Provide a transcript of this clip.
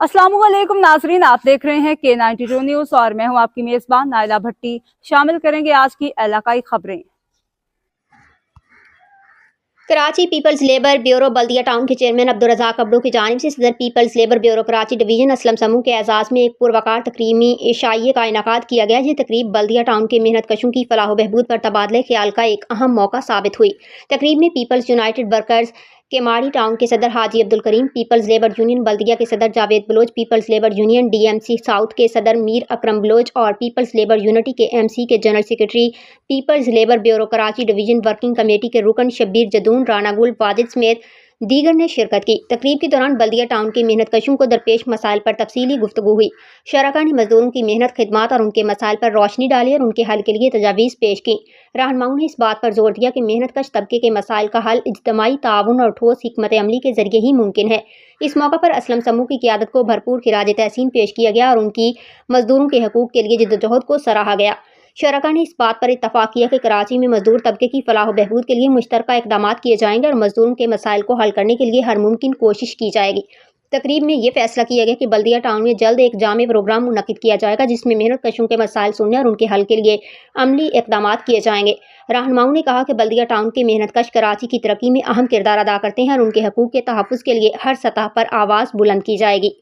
अस्सलाम वालेकुम नाजरीन, आप देख रहे हैं K92 न्यूज़ और मैं हूं आपकी मेज़बान नाइला भट्टी। शामिल करेंगे आज की इलाकाई खबरें। Karachi people's labour bureau Baldia town के चेयरमैन अब्दुल रज़ाक अब्दू की जानिब से सदर people's labour bureau Karachi division Aslam समूह के एजाज़ में एक पुरवकार तकरीमी इशाइये का इनेकाद किया गया। ये तकरीब बल्दिया टाउन के मेहनत कशों की फलाह बहबूद पर तबादले ख्याल का एक अहम मौका साबित हुई। तकरीब में people's united workers Keamari town के सदर हाजी Abdul Karim, people's labour union Baldia के सदर Javed Baloch, people's labour union DMC south के सदर मीर अकरम बलोच और पीपल्स लेबर यूनिटी के MC के general secretary, people's labour bureau Karachi division working committee के रुकन शब्बीर जदून, राना गुल वाजिद समेत दीगर ने शिरकत की। तकरीब के दौरान बल्दिया टाउन के मेहनत कशों को दरपेश मसाइल पर तफसीली गुफ्तगू हुई। शरका ने मजदूरों की मेहनत खिदमात और उनके मसाइल पर रोशनी डाली और उनके हल के लिए तजावीज़ पेश की। रहनुमाओं ने इस बात पर जोर दिया कि मेहनत कश तबके के मसाइल का हल इज्तिमाई ताउन और ठोस हिकमत अमली के जरिए ही मुमकिन है। इस मौका पर असलम समूह की क़यादत को भरपूर खिराज तहसीन पेश किया गया और उनकी मजदूरों के हकूक़ के लिए जिद्दोजहद को सराहा गया। शरका ने इस बात पर इत्तफाक किया कि कराची में मजदूर तबके की फलाह बहबूद के लिए मुश्तरका इक़दामात किए जाएंगे और मजदूरों के मसाइल को हल करने के लिए हर मुमकिन कोशिश की जाएगी। तकरीब में ये फैसला किया गया कि बल्दिया टाउन में जल्द एक जामे प्रोग्राम मुनक्किद किया जाएगा जिसमें मेहनत कशों के मसाइल सुनने और उनके हल के लिए अमली इक़दामात किए जाएंगे। रहनुमाओं ने कहा कि बल्दिया टाउन के मेहनत कश कराची की तरक्की में अहम किरदार अदा करते हैं और उनके हकूक़ के तहफ़्फ़ुज़ के लिए हर सतह पर आवाज़ बुलंद की जाएगी।